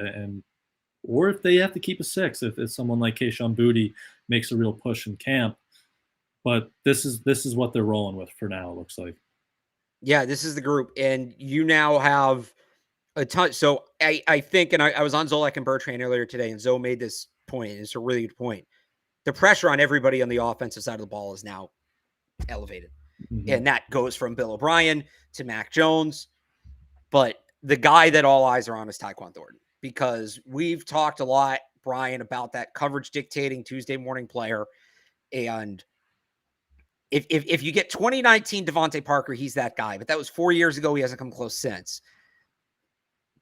or if they have to keep a six, if someone like Kayshon Boutte makes a real push in camp. But this is what they're rolling with for now, it looks like. Yeah, this is the group, and you now have a ton. So I think, and I was on Zolak and Bertrand earlier today, and Zoe made this point, and it's a really good point. The pressure on everybody on the offensive side of the ball is now elevated. Mm-hmm. And that goes from Bill O'Brien to Mac Jones. But the guy that all eyes are on is Tyquan Thornton, because we've talked a lot, Brian, about that coverage dictating Tuesday morning player. And if you get 2019 Devontae Parker, he's that guy. But that was 4 years ago. He hasn't come close since.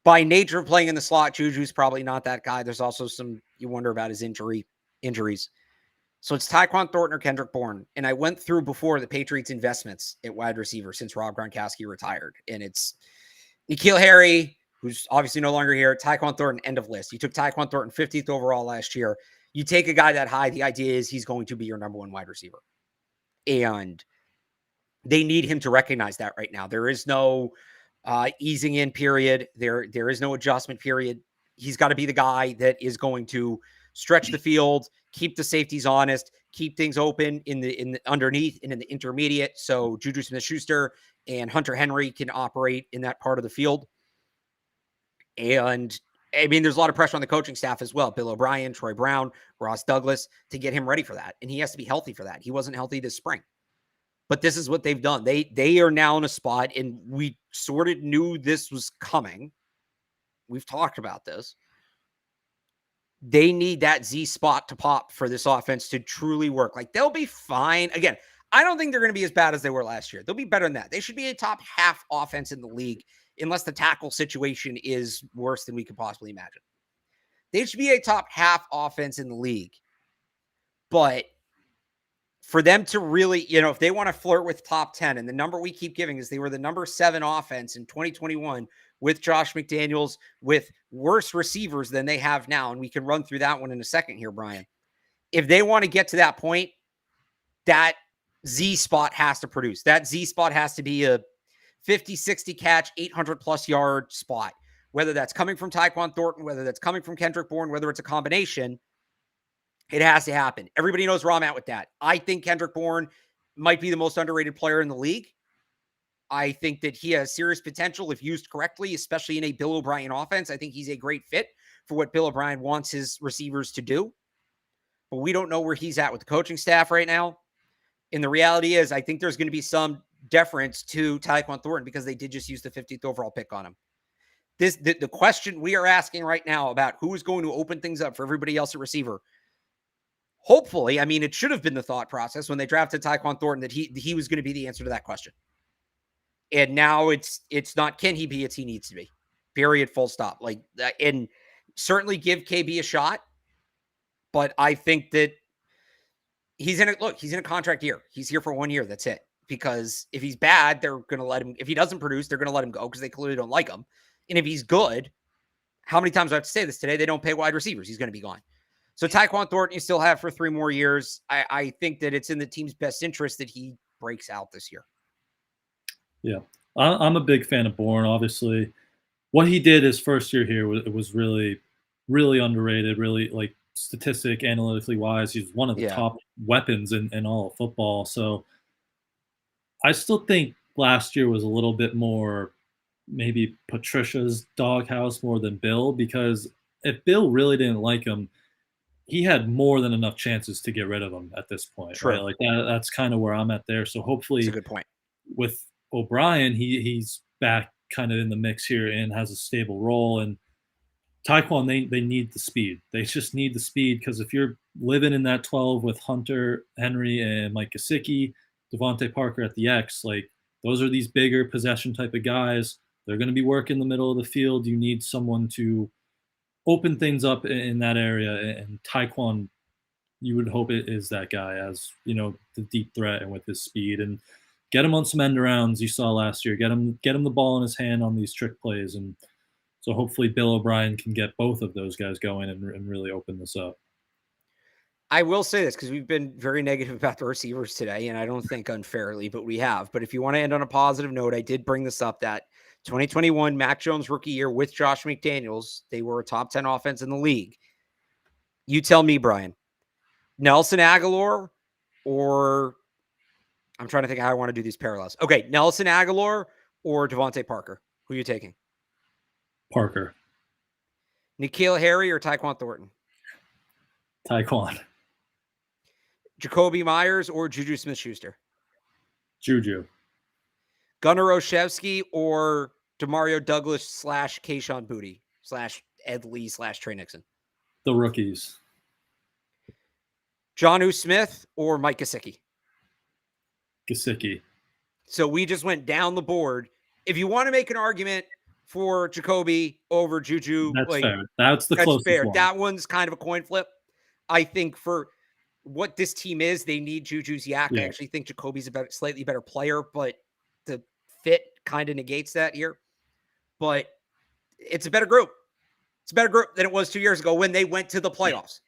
By nature of playing in the slot, Juju's probably not that guy. There's also some, you wonder about his injuries. So it's Tyquan Thornton or Kendrick Bourne. And I went through before the Patriots investments at wide receiver since Rob Gronkowski retired. And it's N'Keal Harry, who's obviously no longer here, Tyquan Thornton, end of list. You took Tyquan Thornton 50th overall last year. You take a guy that high, the idea is he's going to be your number one wide receiver. And they need him to recognize that right now. There is no easing in period. There is no adjustment period. He's got to be the guy that is going to stretch the field, keep the safeties honest, keep things open in the underneath and in the intermediate. So Juju Smith-Schuster and Hunter Henry can operate in that part of the field. And I mean, there's a lot of pressure on the coaching staff as well. Bill O'Brien, Troy Brown, Ross Douglas, to get him ready for that. And he has to be healthy for that. He wasn't healthy this spring. But this is what they've done. They are now in a spot, and we sort of knew this was coming. We've talked about this. They need that Z spot to pop for this offense to truly work. Like, they'll be fine. Again, I don't think they're going to be as bad as they were last year. They'll be better than that. They should be a top half offense in the league, unless the tackle situation is worse than we could possibly imagine. They should be a top half offense in the league. But for them to really, if they want to flirt with top 10, and the number we keep giving is they were the number 7 offense in 2021 with Josh McDaniels, with worse receivers than they have now. And we can run through that one in a second here, Brian. If they want to get to that point, that Z spot has to produce. That Z spot has to be a 50, 60 catch, 800 plus yard spot. Whether that's coming from Tyquan Thornton, whether that's coming from Kendrick Bourne, whether it's a combination, it has to happen. Everybody knows where I'm at with that. I think Kendrick Bourne might be the most underrated player in the league. I think that he has serious potential if used correctly, especially in a Bill O'Brien offense. I think he's a great fit for what Bill O'Brien wants his receivers to do. But we don't know where he's at with the coaching staff right now. And the reality is, I think there's going to be some deference to Tyquan Thornton because they did just use the 50th overall pick on him. The question we are asking right now about who is going to open things up for everybody else at receiver. Hopefully, I mean, it should have been the thought process when they drafted Tyquan Thornton that he was going to be the answer to that question. And now it's not can he be, it's he needs to be. Period, full stop. Like, and certainly give KB a shot. But I think that he's in a contract year. He's here for 1 year. That's it. Because if he's bad, they're going to let him. If he doesn't produce, they're going to let him go because they clearly don't like him. And if he's good, how many times do I have to say this today? They don't pay wide receivers. He's going to be gone. So Tyquan Thornton, you still have for 3 more years. I think that it's in the team's best interest that he breaks out this year. Yeah. I'm a big fan of Bourne, obviously. What he did his first year here was really, really underrated, really, like, statistic, analytically wise. He's one of the top weapons in all of football. So I still think last year was a little bit more maybe Patricia's doghouse more than Bill, because if Bill really didn't like him, he had more than enough chances to get rid of him at this point. True. Right? Like that's kind of where I'm at there. So hopefully, that's a good point. With O'Brien, he's back kind of in the mix here and has a stable role. And Tyquan, they need the speed. They just need the speed, because if you're living in that 12 with Hunter, Henry, and Mike Gesicki, Devontae Parker at the X, like, those are these bigger possession type of guys. They're going to be working the middle of the field. You need someone to open things up in that area. And Tyquan, you would hope it is that guy, as, the deep threat and with his speed. And get him on some end arounds you saw last year. Get him the ball in his hand on these trick plays. And so hopefully Bill O'Brien can get both of those guys going and really open this up. I will say this because we've been very negative about the receivers today, and I don't think unfairly, but we have. But if you want to end on a positive note, I did bring this up that 2021 Mac Jones rookie year with Josh McDaniels, they were a top 10 offense in the league. You tell me, Brian, Nelson Aguilar, or I'm trying to think how I want to do these parallels. Okay, Nelson Aguilar or Devontae Parker? Who are you taking? Parker. N'Keal Harry or Tyquan Thornton? Tyquan. Jacoby Myers or Juju Smith-Schuster? Juju. Gunnar Olszewski or Demario Douglas / Kayshon Boutte / Ed Lee / Trey Nixon? The rookies. Jonnu Smith or Mike Gesicki? Gesicki. So we just went down the board. If you want to make an argument for Jacoby over Juju, that's fair. That's closest fair. one. That one's kind of a coin flip. I think for what this team is, they need Juju's yak. Yeah. I actually think Jacoby's a slightly better player, but the fit kind of negates that here. But it's a better group. It's a better group than it was 2 years ago when they went to the playoffs.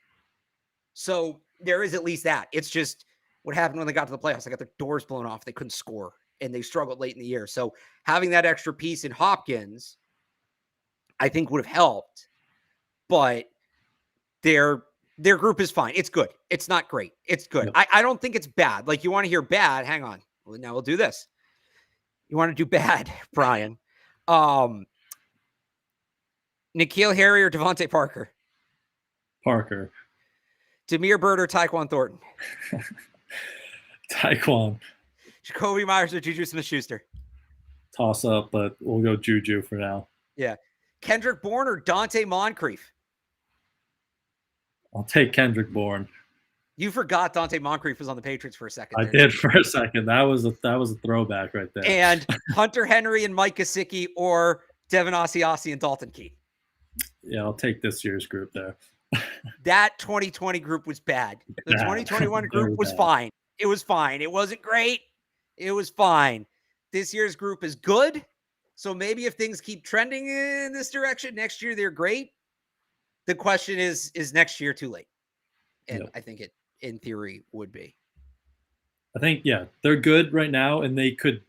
So there is at least that. It's just what happened when they got to the playoffs. They got their doors blown off. They couldn't score, and they struggled late in the year. So having that extra piece in Hopkins, I think would have helped. But their group is fine. It's good. It's not great. It's good. Yep. I don't think it's bad. Like, you want to hear bad? Hang on. Well, now we'll do this. You want to do bad, Brian? N'Keal Harry or Devontae Parker? Parker. Damiere Byrd or Tyquan Thornton? Tyquan. Jacoby Myers or Juju Smith-Schuster? Toss up, but we'll go Juju for now. Yeah. Kendrick Bourne or Dante Moncrief? I'll take Kendrick Bourne. You forgot Dante Moncrief was on the Patriots for a second. I did for a second. That was a throwback right there. And Hunter Henry and Mike Gesicki or Devin Asiasi and Dalton Keith? Yeah, I'll take this year's group there. That 2020 group was bad. The 2021 group was fine. It was fine. It wasn't great. It was fine. This year's group is good. So maybe if things keep trending in this direction, next year they're great. The question is next year too late? And I think it, in theory, would be. I think, they're good right now, and they could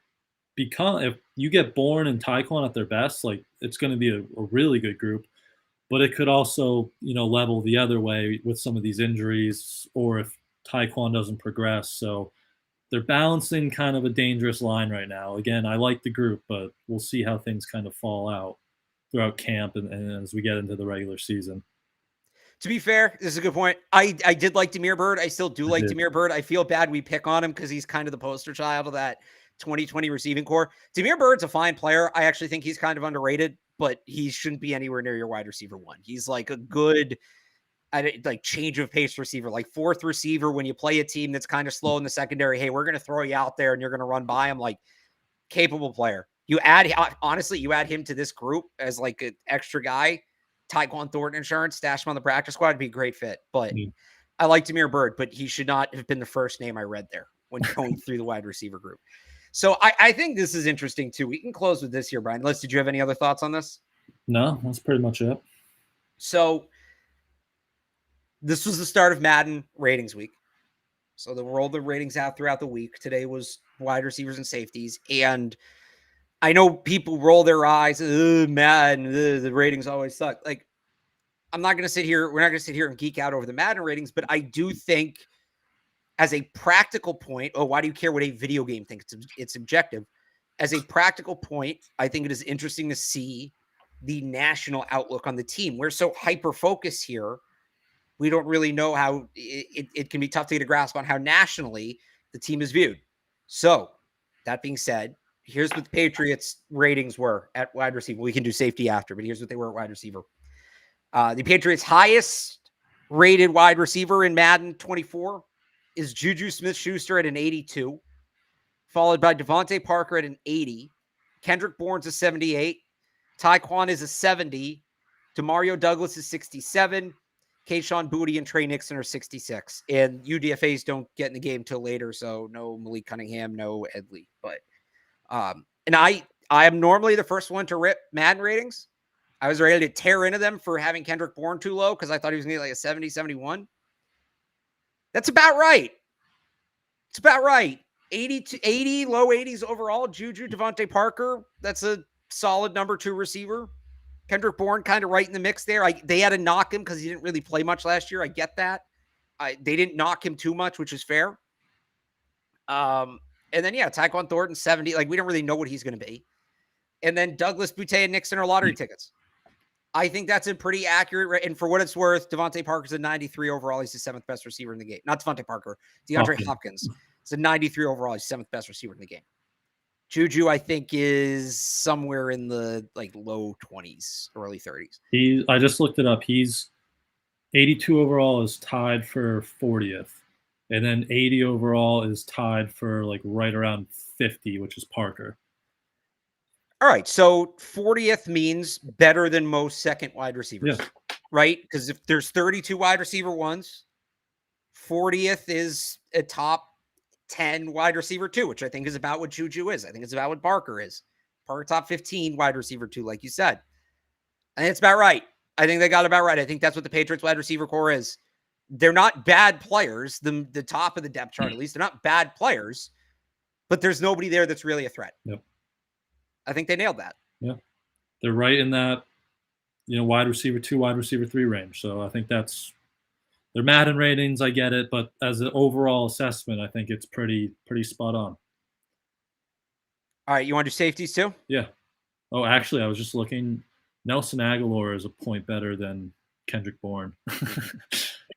become, if you get Bourne and Tyquan at their best, like, it's going to be a really good group. But it could also, level the other way with some of these injuries, or if Tyquan doesn't progress. So they're balancing kind of a dangerous line right now. Again, I like the group, but we'll see how things kind of fall out throughout camp and as we get into the regular season. To be fair, this is a good point. I did like Damiere Byrd. I still do like Damiere Byrd. I feel bad we pick on him because he's kind of the poster child of that 2020 receiving core. Damiere Byrd's a fine player. I actually think he's kind of underrated, but he shouldn't be anywhere near your wide receiver one. He's like a good, change of pace receiver, like fourth receiver when you play a team that's kind of slow in the secondary. Hey, we're going to throw you out there and you're going to run by him. Like, capable player. You add him to this group as like an extra guy. Tyquan Thornton insurance, stash him on the practice squad would be a great fit. But I like Damiere Byrd, but he should not have been the first name I read there when going through the wide receiver group. So I think this is interesting too. We can close with this here, Brian. Liz, did you have any other thoughts on this? No, that's pretty much it. So this was the start of Madden ratings week. So they rolled the ratings out throughout the week. Today was wide receivers and safeties. And I know people roll their eyes. Madden, the ratings always suck. Like, we're not going to sit here and geek out over the Madden ratings, but I do think as a practical point, why do you care what a video game thinks? It's subjective. As a practical point, I think it is interesting to see the national outlook on the team. We're so hyper-focused here. We don't really know how it can be tough to get a grasp on how nationally the team is viewed. So that being said, here's what the Patriots ratings were at wide receiver. We can do safety after, but here's what they were at wide receiver. The Patriots' highest rated wide receiver in Madden 24 is Juju Smith-Schuster at an 82, followed by Devontae Parker at an 80. Kendrick Bourne's a 78. Tyquan is a 70. Demario Douglas is 67. Kayshon Boutte and Trey Nixon are 66. And UDFAs don't get in the game till later, so no Malik Cunningham, no Edley. But and I am normally the first one to rip Madden ratings. I was ready to tear into them for having Kendrick Bourne too low because I thought he was going to get like a 70, 71. That's about right. It's about right. 80 to 80, low 80s overall. Juju, Devontae Parker, that's a solid number 2 receiver. Kendrick Bourne kind of right in the mix there. They had to knock him because he didn't really play much last year. I get that. They didn't knock him too much, which is fair. And then, Tyquan Thornton, 70. Like, we don't really know what he's going to be. And then Douglas, Boutte, and Nixon are lottery tickets. I think that's a pretty accurate. And for what it's worth, Devontae Parker's a 93 overall. He's the 7th best receiver in the game. Not Devontae Parker. DeAndre Hopkins. It's a 93 overall. He's 7th best receiver in the game. Juju, I think, is somewhere in the low 20s, early 30s. I just looked it up. He's 82 overall is tied for 40th. And then 80 overall is tied for right around 50, which is Parker. All right. So 40th means better than most second wide receivers, right? Because if there's 32 wide receiver ones, 40th is a top 10 wide receiver 2, which I think is about what Juju is. I think it's about what Parker is. Parker top 15 wide receiver 2, like you said. I think it's about right. I think they got about right. I think that's what the Patriots wide receiver core is. They're not bad players. The top of the depth chart, at least, they're not bad players, but there's nobody there that's really a threat. Yep. I think they nailed that. Yeah. They're right in that, wide receiver 2, wide receiver 3 range. So I think that's their Madden ratings. I get it. But as an overall assessment, I think it's pretty spot on. All right. You want to do safeties too? Yeah. Oh, actually, I was just looking. Nelson Aguilar is a point better than Kendrick Bourne.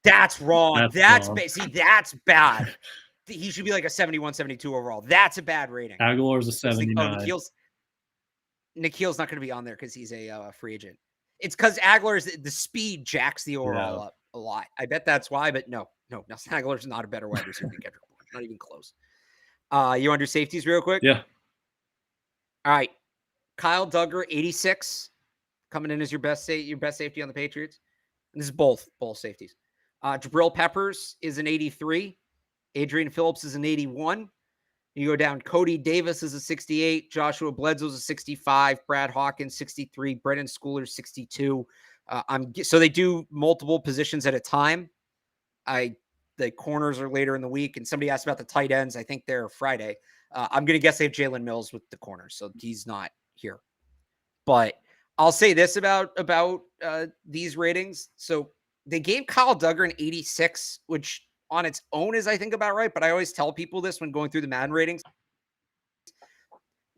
That's wrong. That's wrong. See, that's bad. he should be like a 71, 72 overall. That's a bad rating. Aguilar's a 79. Nikhil's not going to be on there because he's a free agent. It's because Aguilar's the speed jacks the overall up a lot. I bet that's why, but no, Nelson Aguilar's not a better wide receiver than Kendrick Bourne. Not even close. You want to do safeties real quick? Yeah. All right. Kyle Duggar, 86, coming in as your best safety on the Patriots. And this is both safeties. Jabril Peppers is an 83. Adrian Phillips is an 81. You go down, Cody Davis is a 68. Joshua Bledsoe's a 65. Brad Hawkins, 63. Brendan Schooler, 62. So they do multiple positions at a time. The corners are later in the week, and somebody asked about the tight ends. I think they're Friday. I'm going to guess they have Jalen Mills with the corners, so he's not here. But I'll say this about these ratings. So they gave Kyle Duggar an 86, which on its own is, I think, about right. But I always tell people this when going through the Madden ratings.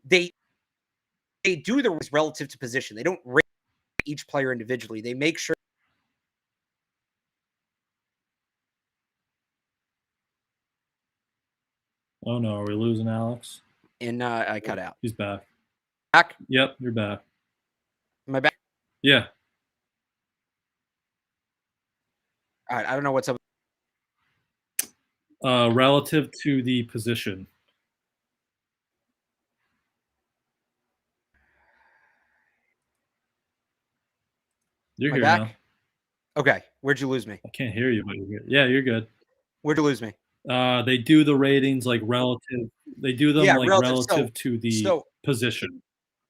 They do the relative to position. They don't rate each player individually. They make sure. Oh no, are we losing Alex? And I cut out. He's back. Back? Yep, you're back. Am I back? Yeah. All right. I don't know what's up. Relative to the position. You're Am I here back? now. Okay. Where'd you lose me? I can't hear you, but you're good. Yeah, you're good. Where'd you lose me? They do the ratings like relative. They do them like relative to the position.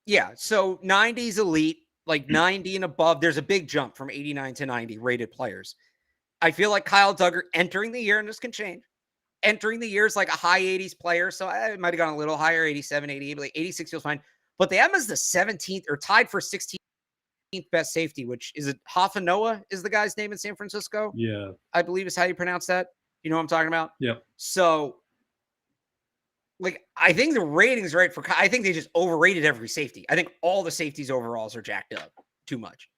Yeah. So 90's elite, like 90 and above. There's a big jump from 89 to 90 rated players. I feel like Kyle Duggar entering the year, and this can change. Entering the year is like a high 80s player. So I might have gone a little higher, 87, 88, but like 86 feels fine. But they have him as the 17th or tied for 16th best safety, which is it Hafanoa is the guy's name in San Francisco. Yeah. I believe is how you pronounce that. You know what I'm talking about? Yep. So, like, I think the ratings right for. I think they just overrated every safety. I think all the safeties overalls are jacked up too much.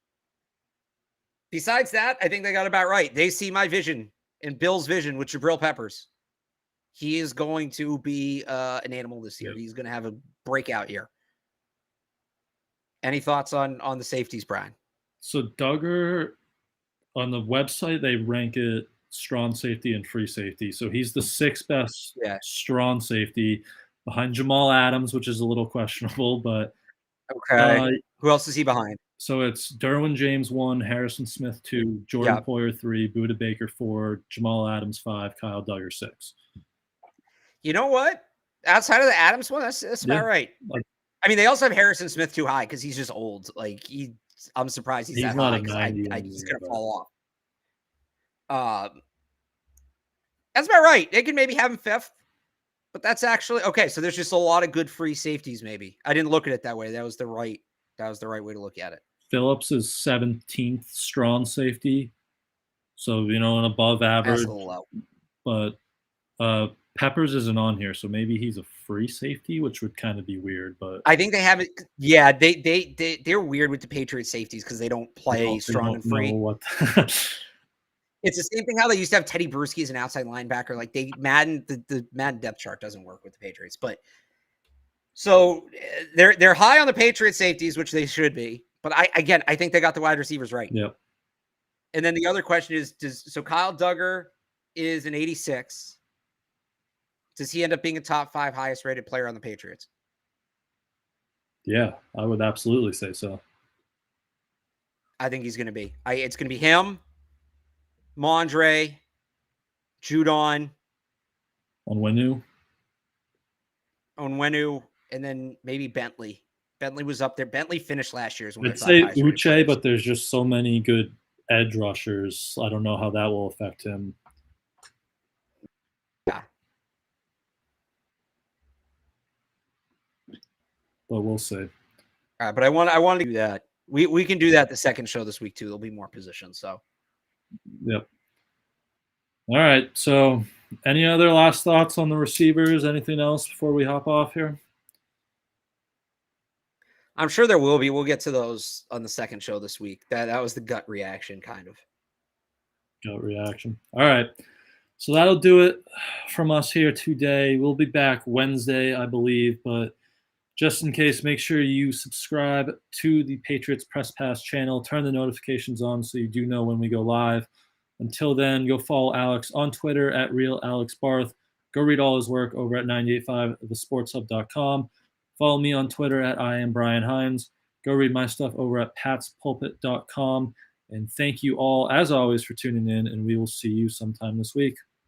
Besides that, I think they got about right. They see my vision and Bill's vision with Jabril Peppers. He is going to be an animal this year. Yep. He's going to have a breakout year. Any thoughts on the safeties, Brian? So Duggar, on the website, they rank it strong safety and free safety. So he's the 6th best strong safety behind Jamal Adams, which is a little questionable, but okay. Who else is he behind? So it's Derwin James 1, Harrison Smith 2, Jordan Poyer 3, Budda Baker 4, Jamal Adams 5, Kyle Duggar 6. You know what? Outside of the Adams one, that's about right. I mean, they also have Harrison Smith too high because he's just old. Like I'm surprised he's that not high. A 90 he's gonna fall off. That's about right. They could maybe have him 5th, but that's actually okay. So there's just a lot of good free safeties. Maybe I didn't look at it that way. That was the right way to look at it. Phillips is 17th strong safety, so an above average. That's a little low. But Peppers isn't on here, so maybe he's a free safety, which would kind of be weird. But I think they have it. Yeah, they're weird with the Patriots safeties because they don't play strong and free. It's the same thing how they used to have Teddy Bruschi as an outside linebacker. Like the Madden depth chart doesn't work with the Patriots, but so they're high on the Patriots safeties, which they should be. But I think they got the wide receivers right. Yeah. And then the other question is, so Kyle Duggar is an 86. Does he end up being a top 5 highest rated player on the Patriots? Yeah, I would absolutely say so. I think he's going to be. It's going to be him, Mondre, Judon, Onwenu, and then maybe Bentley. Bentley was up there. Bentley finished last year. I'd say Uche, but there's just so many good edge rushers. I don't know how that will affect him. Yeah. But we'll see. All right, but I want to do that. We can do that the second show this week too. There'll be more positions. So. Yep. All right. So, any other last thoughts on the receivers? Anything else before we hop off here? I'm sure there will be. We'll get to those on the second show this week. That was the gut reaction, kind of. Gut reaction. All right. So that'll do it from us here today. We'll be back Wednesday, I believe, but just in case, make sure you subscribe to the Patriots Press Pass channel. Turn the notifications on so you do know when we go live. Until then, go follow Alex on Twitter at RealAlexBarth. Go read all his work over at 985thesportshub.com. Follow me on Twitter at IamBrianHines. Go read my stuff over at patspulpit.com. And thank you all, as always, for tuning in, and we will see you sometime this week.